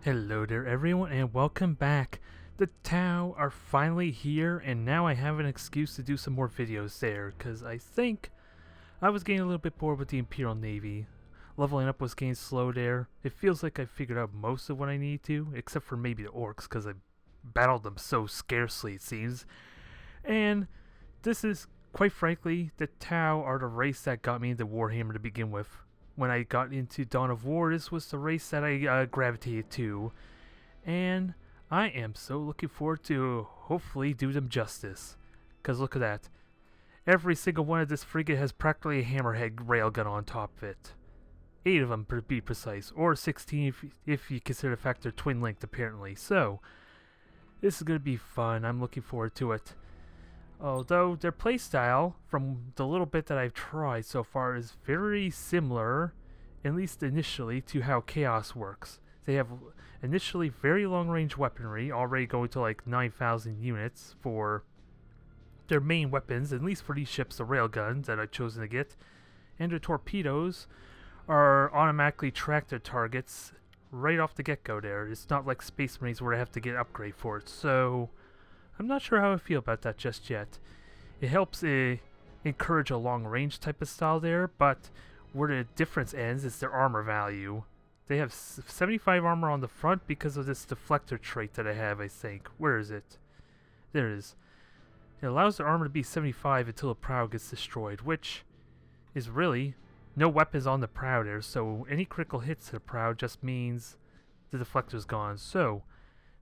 Hello there everyone and welcome back. The Tau are finally here and now I have an excuse to do some more videos there because I think I was getting a little bit bored with the Imperial Navy. Leveling up was getting slow there. It feels like I figured out most of what I need to, except for maybe the Orks because I battled them so scarcely it seems. And this is, quite frankly, the Tau are the race that got me into Warhammer to begin with. When I got into Dawn of War, this was the race that I gravitated to, and I am so looking forward to hopefully do them justice. Cause look at that, every single one of this frigate has practically a hammerhead railgun on top of it. 8 of them to be precise, or 16 if you consider the fact they're twin-linked apparently. So this is gonna be fun. I'm looking forward to it. Although their playstyle, from the little bit that I've tried so far, is very similar, at least initially, to how Chaos works. They have initially very long-range weaponry, already going to like 9,000 units for their main weapons, at least for these ships, the railguns that I've chosen to get. And their torpedoes are automatically track their targets right off the get-go there. It's not like Space Marines where I have to get an upgrade for it, so I'm not sure how I feel about that just yet. It helps encourage a long-range type of style there, but where the difference ends is their armor value. They have 75 armor on the front because of this deflector trait that I have, I think. Where is it? There it is. It allows the armor to be 75 until the prow gets destroyed, which is really no weapons on the prow there, so any critical hits to the prow just means the deflector's gone. So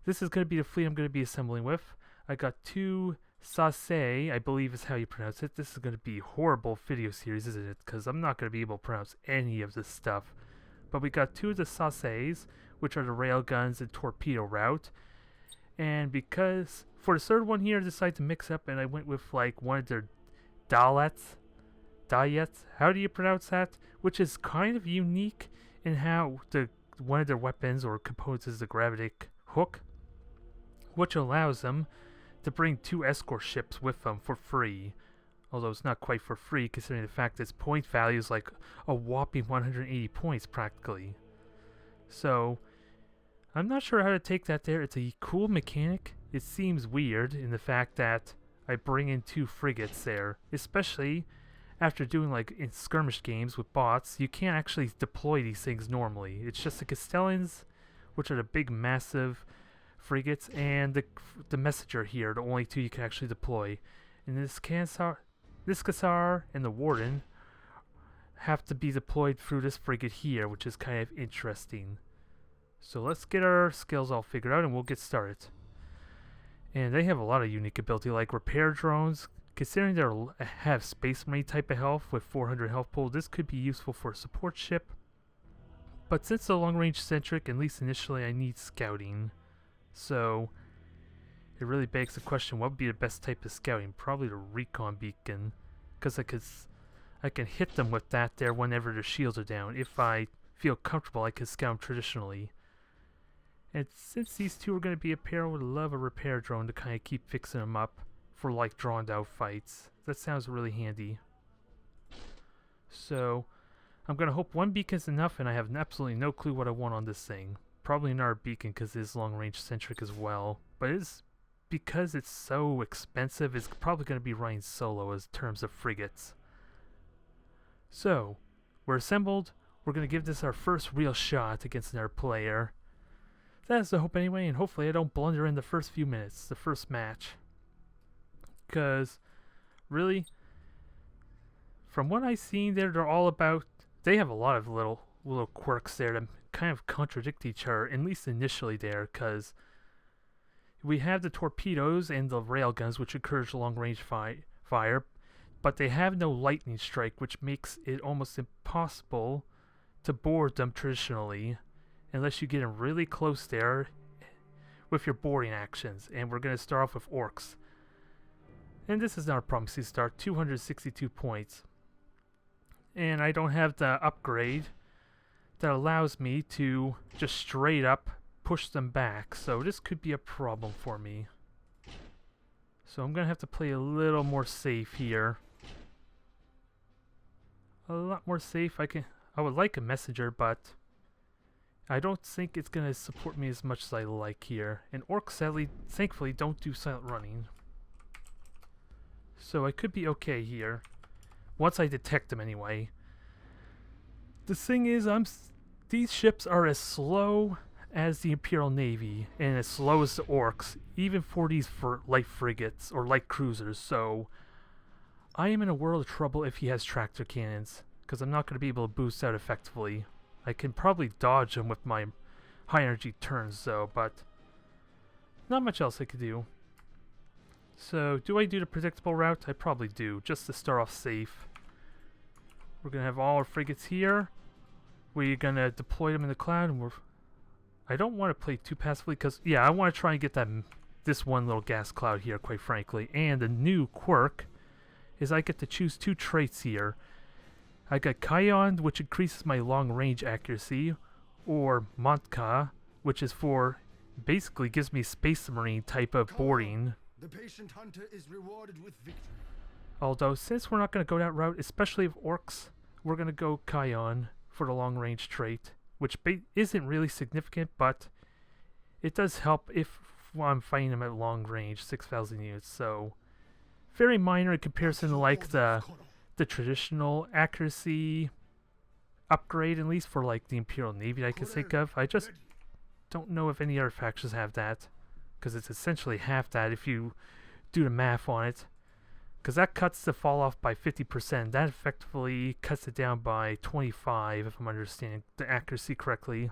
this is going to be the fleet I'm going to be assembling with. I got 2 Sase, I believe is how you pronounce it. This is going to be a horrible video series, isn't it? Because I'm not going to be able to pronounce any of this stuff. But we got 2 of the Sases, which are the railguns and torpedo route. And because, for the third one here, I decided to mix up and I went with like one of their Dalets. How do you pronounce that? Which is kind of unique in how one of their weapons or components is the gravitic hook, which allows them to bring 2 escort ships with them for free. Although it's not quite for free considering the fact that its point value is like a whopping 180 points practically. So I'm not sure how to take that there. It's a cool mechanic. It seems weird in the fact that I bring in 2 frigates there, especially after doing like in skirmish games with bots. You can't actually deploy these things normally. It's just the Castellans, which are the big massive frigates, and the messenger here, the only 2 you can actually deploy. And this Cassar and the Warden have to be deployed through this frigate here, which is kind of interesting. So let's get our skills all figured out and we'll get started. And they have a lot of unique ability like repair drones. Considering they have Space Marine type of health with 400 health pool, this could be useful for a support ship. But since the long range centric, at least initially, I need scouting. So it really begs the question, what would be the best type of scouting? Probably the recon beacon, because I can hit them with that there whenever their shields are down. If I feel comfortable, I can scout them traditionally. And since these 2 are going to be a pair, I would love a repair drone to kind of keep fixing them up for like drawn out fights. That sounds really handy. So I'm going to hope 1 beacon's enough, and I have absolutely no clue what I want on this thing. Probably another beacon because it is long range centric as well. But it's because it's so expensive, it's probably going to be running solo as terms of frigates. So we're assembled. We're going to give this our first real shot against another player. That's the hope anyway, and hopefully I don't blunder in the first few minutes, the first match. Because really, from what I've seen there, they're all about, they have a lot of little quirks there that kind of contradict each other, at least initially there, because we have the torpedoes and the railguns, which encourage long-range fire, but they have no lightning strike, which makes it almost impossible to board them traditionally, unless you get in really close there with your boarding actions. And we're going to start off with Orks. And this is not a problem. You start 262 points. And I don't have the upgrade that allows me to just straight up push them back, so this could be a problem for me. So I'm gonna have to play a little more safe here. A lot more safe. I would like a messenger, but I don't think it's going to support me as much as I like here. And Orks, sadly, thankfully, don't do silent running. So I could be okay here. Once I detect them anyway. The thing is, these ships are as slow as the Imperial Navy. And as slow as the Orks. Even for these light frigates or light cruisers. So I am in a world of trouble if he has tractor cannons. Because I'm not going to be able to boost out effectively. I can probably dodge them with my high energy turns though, but not much else I could do. So, do I do the predictable route? I probably do, just to start off safe. We're going to have all our frigates here. We're going to deploy them in the cloud, and I don't want to play too passively, because, yeah, I want to try and get this one little gas cloud here, quite frankly. And the new quirk is I get to choose 2 traits here. I got Kion, which increases my long-range accuracy, or Montka, which is for, basically gives me Space Marine type of boarding. The patient hunter is rewarded with victory. Although, since we're not going to go that route, especially of Orks, we're going to go Kion for the long-range trait, which isn't really significant, but it does help if I'm fighting them at long range, 6,000 units, so very minor in comparison to like the traditional accuracy upgrade, at least for like the Imperial Navy I can think of. I just don't know if any other factions have that, because it's essentially half that if you do the math on it. Because that cuts the fall off by 50%. That effectively cuts it down by 25, if I'm understanding the accuracy correctly.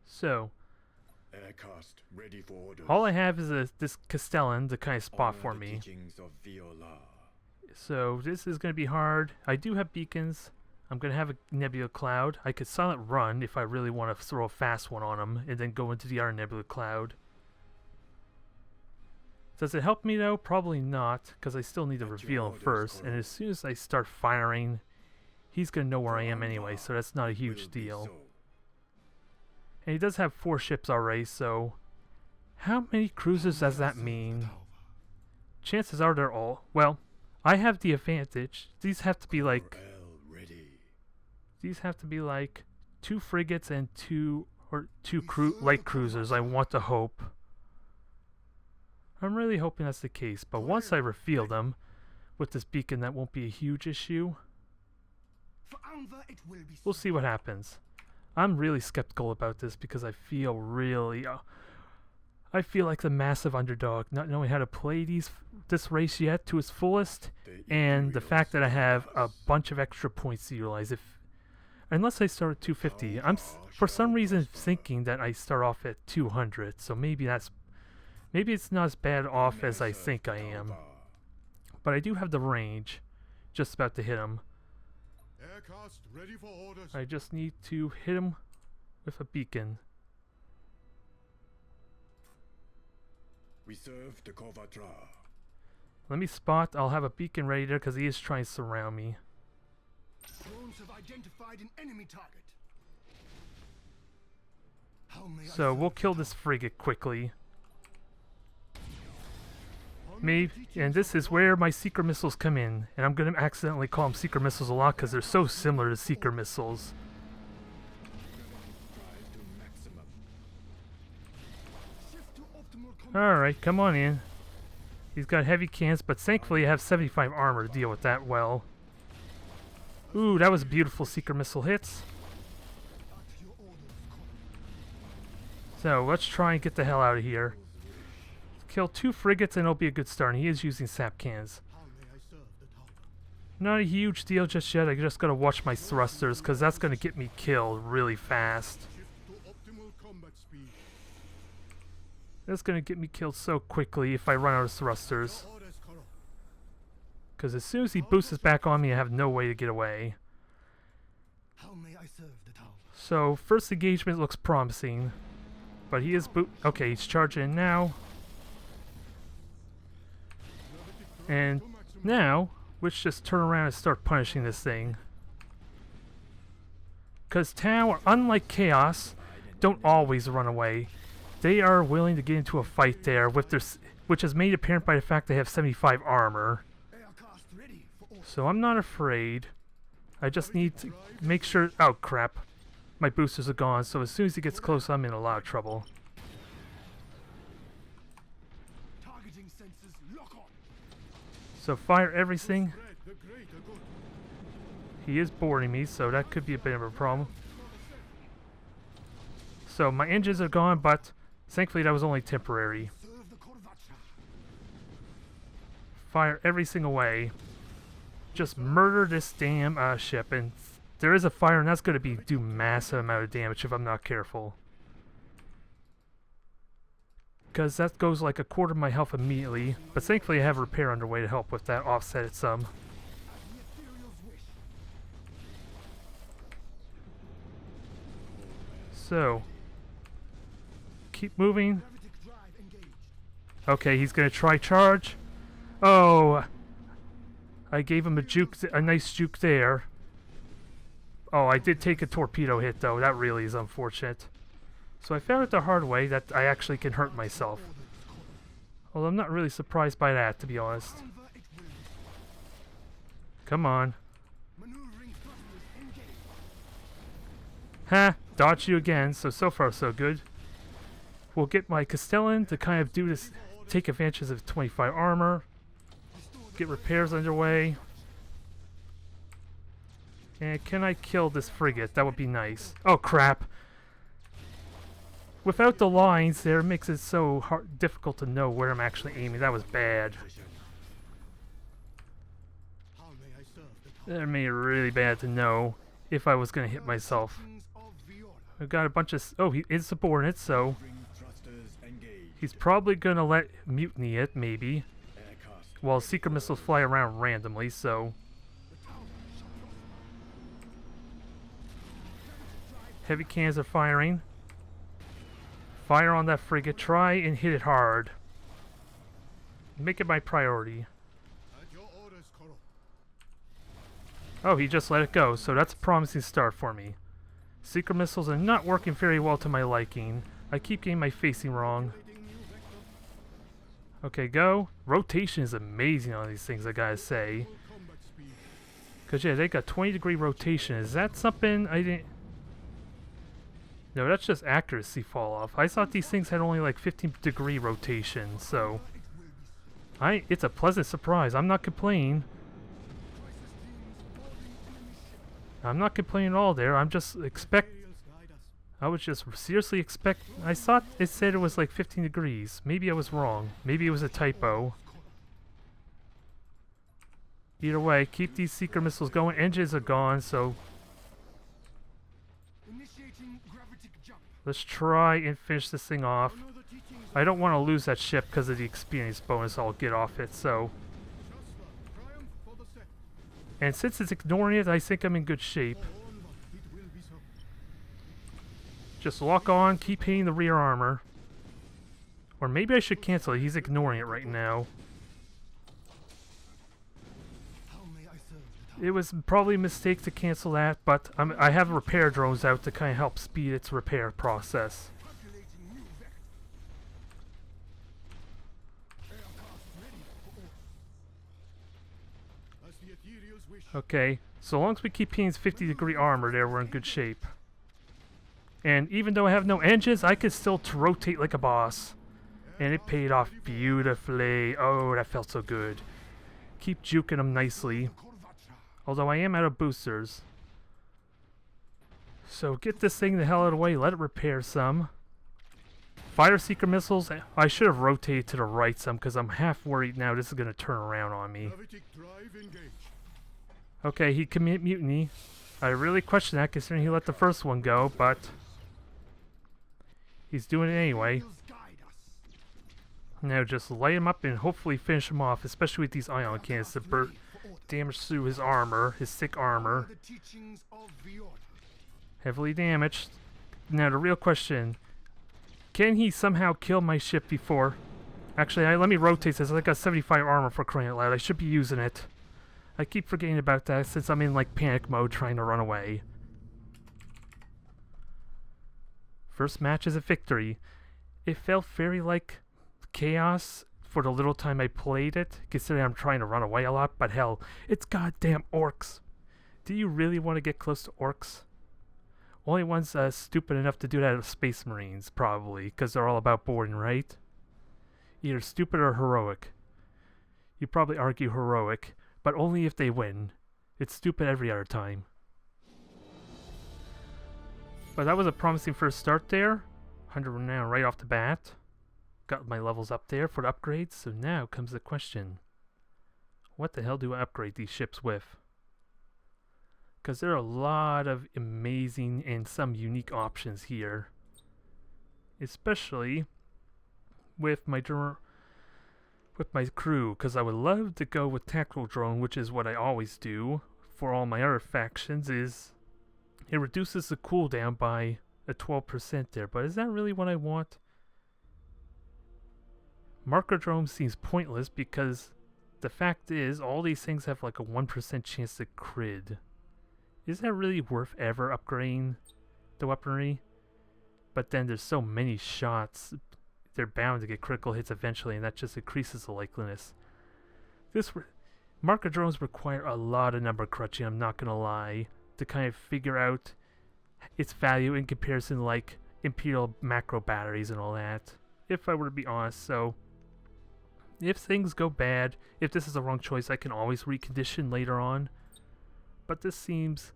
So, all I have is this Castellan to kind of spot for me. So this is going to be hard. I do have beacons. I'm going to have a nebula cloud. I could silent run if I really want to throw a fast one on them and then go into the other nebula cloud. Does it help me though? Probably not, because I still need to reveal him first. And as soon as I start firing, he's going to know where I am anyway, so that's not a huge deal. And he does have 4 ships already, so how many cruisers does that mean? Chances are they're all... Well, I have the advantage. These have to be like... These have to be like 2 frigates and 2 light cruisers, I want to hope. I'm really hoping that's the case, but once I reveal them with this beacon, that won't be a huge issue. We'll see what happens. I'm really skeptical about this because I feel really... I feel like the massive underdog, not knowing how to play this race yet to its fullest, and the fact that I have a bunch of extra points to utilize. Unless I start at 250, I'm for some reason thinking that I start off at 200, so maybe it's not as bad off as I think I am. But I do have the range, just about to hit him. Ready for orders. I just need to hit him with a beacon. We serve the Kovatra. Let me spot. I'll have a beacon ready there because he is trying to surround me. Drones have identified an enemy target. So we'll kill this frigate quickly. And this is where my seeker missiles come in, and I'm going to accidentally call them seeker missiles a lot because they're so similar to seeker missiles. Alright, come on in. He's got heavy cans, but thankfully I have 75 armor to deal with that well. Ooh, that was a beautiful seeker missile hits. So let's try and get the hell out of here. Kill 2 frigates and it'll be a good start. And he is using sap cans. Not a huge deal just yet. I just gotta watch my thrusters because that's gonna get me killed really fast. That's gonna get me killed so quickly if I run out of thrusters. Because as soon as he boosts back on me, I have no way to get away. So first engagement looks promising, but he is okay, he's charging in now. And now, let's just turn around and start punishing this thing. Because Tau, unlike Chaos, don't always run away. They are willing to get into a fight there, with their, which is made apparent by the fact they have 75 armor. So I'm not afraid. I just need to make sure... Oh, crap. my boosters are gone, so as soon as he gets close, I'm in a lot of trouble. Targeting sensors lock on. So fire everything. He is boarding me, so that could be a bit of a problem. So my engines are gone, but thankfully that was only temporary. Serve the Corvacha. Fire everything away. Just murder this damn ship, and there is a fire, and that's going to do massive amount of damage if I'm not careful. Because that goes like a quarter of my health immediately, but thankfully I have repair underway to help with that, offset it some. So, keep moving. Okay, he's going to try charge. Oh, I gave him a nice juke there. Oh, I did take a torpedo hit though. That really is unfortunate. So I found it the hard way that I actually can hurt myself. Well, I'm not really surprised by that, to be honest. Come on. Ha! Dodged you again, so far so good. We'll get my Castellan to kind of do this, take advantage of 25 armor. Get repairs underway. And can I kill this frigate? That would be nice. Oh crap! Without the lines there, it makes it so difficult to know where I'm actually aiming. That was bad. That made it really bad to know if I was going to hit myself. I've got a bunch of... Oh, he is subordinate, so... He's probably going to let mutiny it, maybe. While secret missiles fly around randomly, so... Heavy cannons are firing. Fire on that frigate. Try and hit it hard. Make it my priority. Oh, he just let it go, so that's a promising start for me. Secret missiles are not working very well to my liking. I keep getting my facing wrong. Okay, go. Rotation is amazing on these things, I gotta say. Because, yeah, they got 20-degree rotation. Is that something I didn't... No, that's just accuracy fall off. I thought these things had only like 15-degree rotation, so... It's a pleasant surprise. I'm not complaining. I'm not complaining at all there. I'm just I was just seriously expect... I thought it said it was like 15 degrees. Maybe I was wrong. Maybe it was a typo. Either way, keep these secret missiles going. Engines are gone, so... Let's try and finish this thing off. I don't want to lose that ship because of the experience bonus I'll get off it, so... And since it's ignoring it, I think I'm in good shape. Just lock on, keep hitting the rear armor. Or maybe I should cancel it. He's ignoring it right now. It was probably a mistake to cancel that, but I have repair drones out to kind of help speed its repair process. Okay, so long as we keep hitting 50-degree armor there, we're in good shape. And even though I have no engines, I could still rotate like a boss. And it paid off beautifully. Oh, that felt so good. Keep juking them nicely. Although I am out of boosters. So get this thing the hell out of the way, let it repair some. Fire secret missiles, I should have rotated to the right some because I'm half worried now this is going to turn around on me. Okay, he committed mutiny. I really question that considering he let the first one go, but... He's doing it anyway. Now just light him up and hopefully finish him off, especially with these ion cannons that damage through his armor, his thick armor. Heavily damaged. Now the real question, can he somehow kill my ship before? Actually, let me rotate this. I got 75 armor for crying out loud. I should be using it. I keep forgetting about that since I'm in like panic mode trying to run away. First match is a victory. It felt very like chaos for the little time I played it, considering I'm trying to run away a lot, but hell, it's goddamn orcs. Do you really want to get close to orcs? Only ones stupid enough to do that are Space Marines, probably, because they're all about boarding, right? Either stupid or heroic. You probably argue heroic, but only if they win. It's stupid every other time. But that was a promising first start there. 100 renown right off the bat. Got my levels up there for the upgrades, so now comes the question. What the hell do I upgrade these ships with? Because there are a lot of amazing and some unique options here. Especially with my crew, because I would love to go with tactical drone, which is what I always do for all my other factions, is it reduces the cooldown by a 12% there, but is that really what I want? Marker drone seems pointless because the fact is all these things have like a 1% chance to crit. Is that really worth ever upgrading the weaponry? But then there's so many shots, they're bound to get critical hits eventually, and that just increases the likeliness. Marker drones require a lot of number crunching, I'm not gonna lie, to kind of figure out its value in comparison to like Imperial macro batteries and all that, if I were to be honest. So if things go bad, if this is the wrong choice, I can always recondition later on. But this seems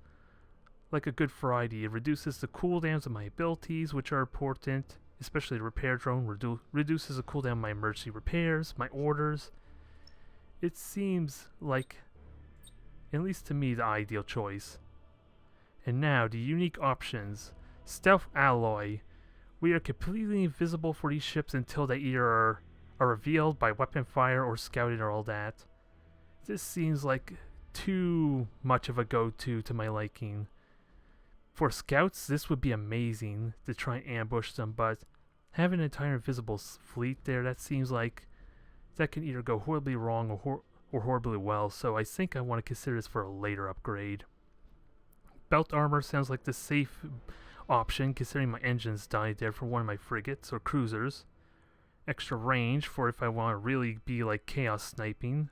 like a good variety. It reduces the cooldowns of my abilities, which are important, especially the repair drone. Reduces the cooldown of my emergency repairs, my orders. It seems like, at least to me, the ideal choice. And now, the unique options. Stealth alloy. We are completely invisible for these ships until they either are revealed by weapon fire or scouting or all that. This seems like too much of a go-to to my liking. For scouts, this would be amazing to try and ambush them, but having an entire invisible fleet there, that seems like that can either go horribly wrong or horribly well, so I think I want to consider this for a later upgrade. Belt armor sounds like the safe option, considering my engines died there for one of my frigates or cruisers. Extra range for if I want to really be like chaos sniping.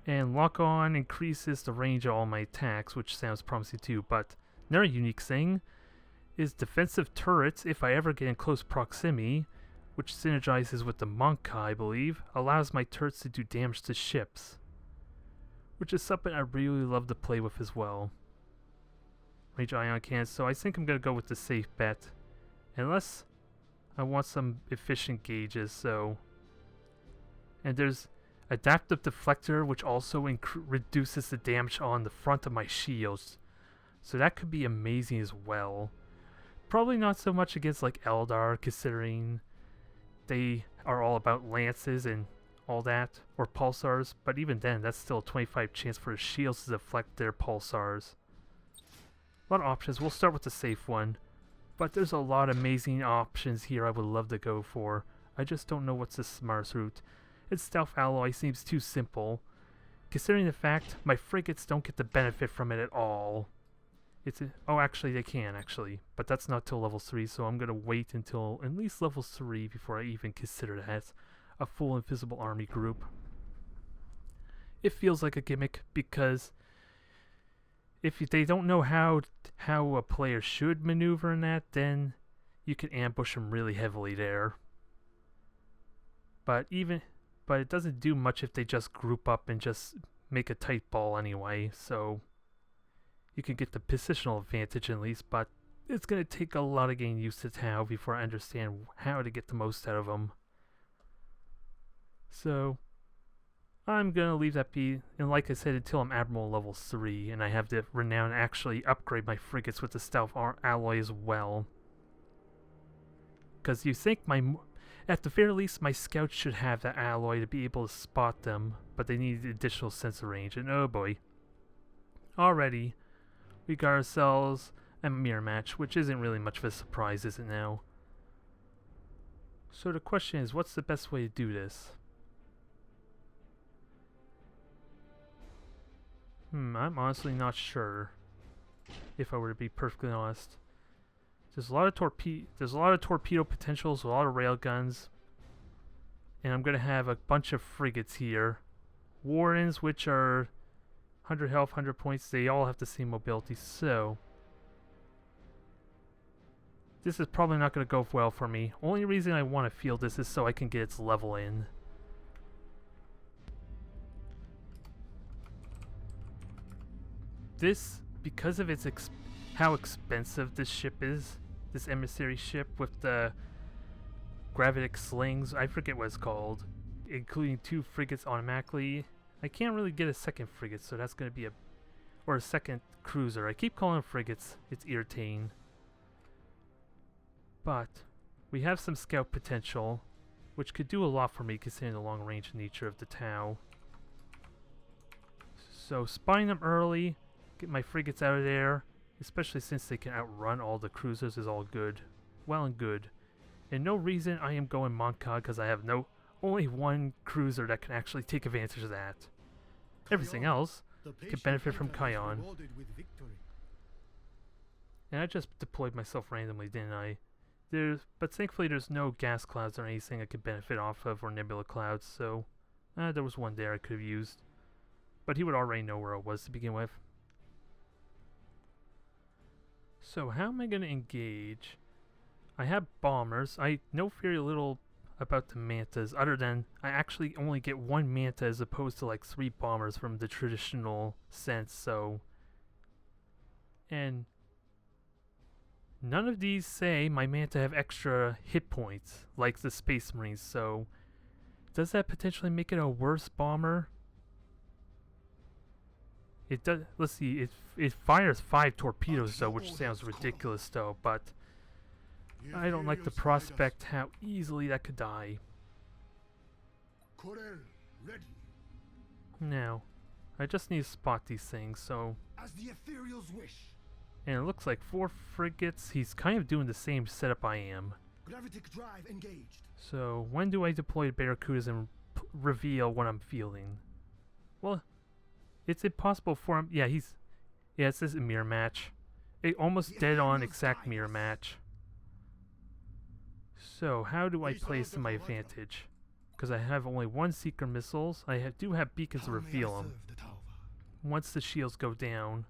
And lock on increases the range of all my attacks, which sounds promising too, but another unique thing is defensive turrets. If I ever get in close proximity, which synergizes with the Monka, I believe, allows my turrets to do damage to ships, which is something I really love to play with as well. Range ion cannons, so I think I'm going to go with the safe bet, unless I want some efficient gauges. So, and there's adaptive deflector, which also reduces the damage on the front of my shields, so that could be amazing as well. Probably not so much against like Eldar, considering they are all about lances and all that, or pulsars, but even then, that's still a 25 chance for the shields to deflect their pulsars. A lot of options. We'll start with the safe one, but there's a lot of amazing options here I would love to go for. I just don't know what's the smartest route. Its stealth alloy seems too simple, considering the fact my frigates don't get the benefit from it at all. Oh, actually they can, actually, but that's not till level 3, so I'm going to wait until at least level 3 before I even consider that a full invisible army group. It feels like a gimmick, because if they don't know how a player should maneuver in that, then you can ambush them really heavily there. But it doesn't do much if they just group up and just make a tight ball anyway, so you can get the positional advantage at least, but it's going to take a lot of getting used to Tau before I understand how to get the most out of them. So I'm going to leave that be, and like I said, until I'm Admiral level 3, and I have the renown to actually upgrade my frigates with the stealth alloy as well. Because you think at the very least, my scouts should have that alloy to be able to spot them, but they need additional sensor range, and oh boy. Already, we got ourselves a mirror match, which isn't really much of a surprise, is it now? So the question is, what's the best way to do this? I'm honestly not sure, if I were to be perfectly honest. There's a lot of torpedo potentials, a lot of railguns, and I'm gonna have a bunch of frigates here. Wardens, which are 100 health, 100 points, they all have the same mobility, so This is probably not going to go well for me. Only reason I want to field this is so I can get its level in. This, because of its how expensive this ship is, this emissary ship with the gravitic slings, I forget what it's called, including 2 frigates automatically. I can't really get a second frigate, so that's going to be or a second cruiser. I keep calling them frigates, it's irritating. But we have some scout potential, which could do a lot for me considering the long range nature of the Tau. So spying them early, get my frigates out of there, especially since they can outrun all the cruisers, is all good. Well and good. And no reason I am going Moncad because I have only 1 cruiser that can actually take advantage of that. Everything else can benefit from Kion. And I just deployed myself randomly, didn't I? But thankfully there's no gas clouds or anything I could benefit off of, or nebula clouds, so there was 1 there I could have used. But he would already know where I was to begin with. So how am I going to engage? I have bombers. I know very little about the mantas, other than I actually only get 1 manta as opposed to like 3 bombers from the traditional sense, so... And none of these say my manta have extra hit points, like the Space Marines, so... Does that potentially make it a worse bomber? It does. Let's see, it fires 5 torpedoes though, which sounds ridiculous though, but... I don't like the prospect how easily that could die. Now, I just need to spot these things, so... As the ethereals wish. And it looks like 4 frigates. He's kind of doing the same setup I am. Gravitic drive engaged. So, when do I deploy Barracudas and reveal what I'm fielding? Well, it's impossible for him. Yeah, yeah, it says a mirror match. It almost dead on exact mirror match. So, how do I play this to my advantage? Because I have only 1 Seeker missiles. I do have beacons to reveal them. Once the shields go down.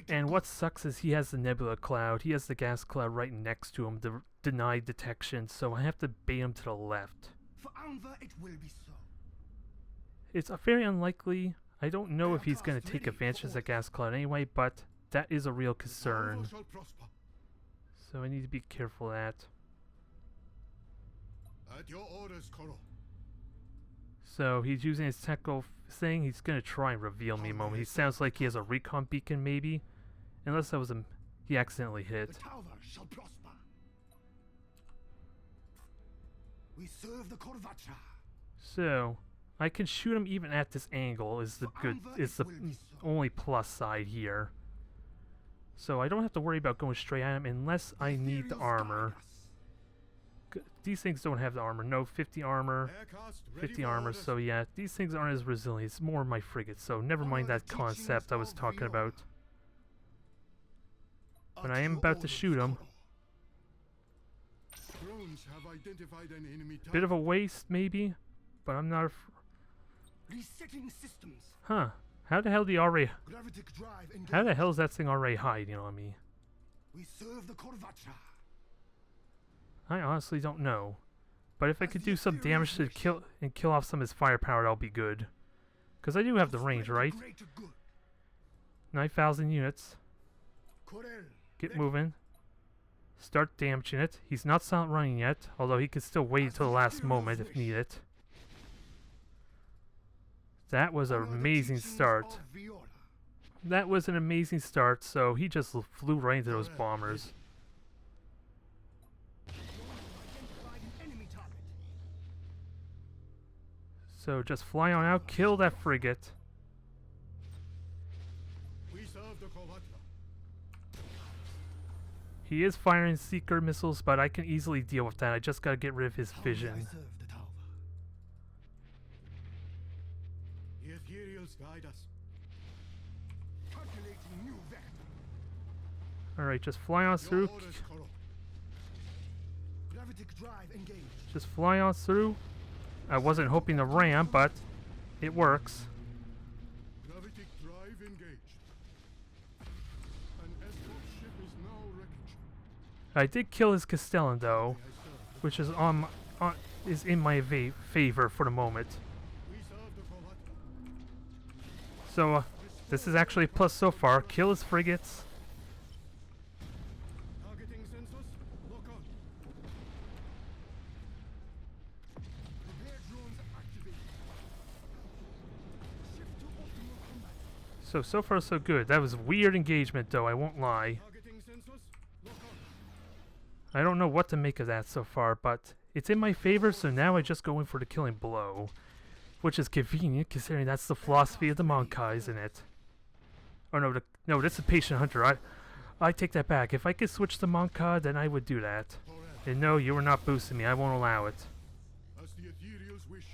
And what sucks is he has the nebula cloud. He has the gas cloud right next to him to deny detection, so I have to bait him to the left. For Anva, it will be so. It's very unlikely. I don't know if he's going to take advantage of the gas cloud anyway, but that is a real concern. So I need to be careful of that. At your orders, Koro. So he's using his technical thing. He's going to try and reveal me a moment. He sounds like he has a recon beacon, maybe. Unless that was he accidentally hit. The tower shall prosper. We serve the Korvatra. So I can shoot him even at this angle. Is the only plus side here. So I don't have to worry about going straight at him unless I need the armor. These things don't have the armor. No, 50 armor, 50 armor. So yeah, these things aren't as resilient. It's more my frigates. So never mind that concept I was talking about. But I am about to shoot him. Bit of a waste, maybe, but I'm not. Resetting systems. Huh? How the hell do you already? How the hell is that thing already hiding on me? We serve the Korvatra. I honestly don't know, but if I could do some damage to kill off some of his firepower, that'll be good. Cause I do have the range, right? 9,000 units. Get moving. Start damaging it. He's not silent running yet, although he can still wait until the last moment if needed. That was an amazing start. That was an amazing start, so he just flew right into those bombers. So just fly on out, kill that frigate. He is firing Seeker missiles, but I can easily deal with that. I just gotta get rid of his vision. Alright, just fly on through. Just fly on through. I wasn't hoping to ram, but it works. I did kill his Castellan though, which is is in my favor for the moment. So this is actually a plus so far. Kill his frigates. Targeting sensors. Lock on. Repair drones activated. Shift to optimal combat. So far so good. That was weird engagement though, I won't lie. Targeting sensors. Lock on. I don't know what to make of that so far, but it's in my favor, so now I just go in for the killing blow. Which is convenient, considering that's the philosophy of the Monkai, isn't it? Oh no, that's a patient hunter. I take that back. If I could switch to Monkai, then I would do that. And no, you are not boosting me. I won't allow it. As the ethereals wish.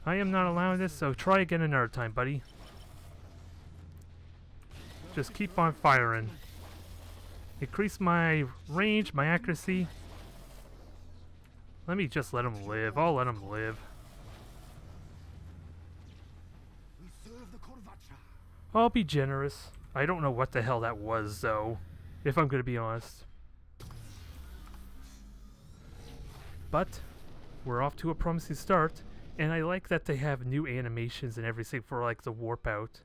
I am not allowing this, so try again another time, buddy. Just keep on firing. Increase my range, my accuracy. Let me just let him live. I'll let him live. We serve the Korvacha. I'll be generous. I don't know what the hell that was, though, if I'm going to be honest. But we're off to a promising start, and I like that they have new animations and everything for, like, the warp out.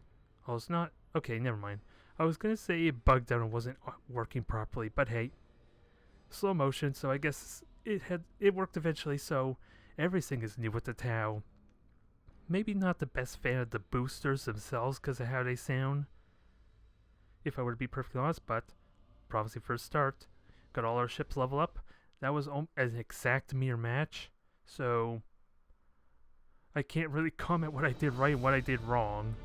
Oh, it's not... Okay, never mind. I was going to say it bugged out and wasn't working properly, but hey. Slow motion, so I guess it worked eventually, so everything is new with the Tau. Maybe not the best fan of the boosters themselves because of how they sound, if I were to be perfectly honest, but promising first start. Got all our ships level up. That was an exact mirror match, so I can't really comment what I did right and what I did wrong.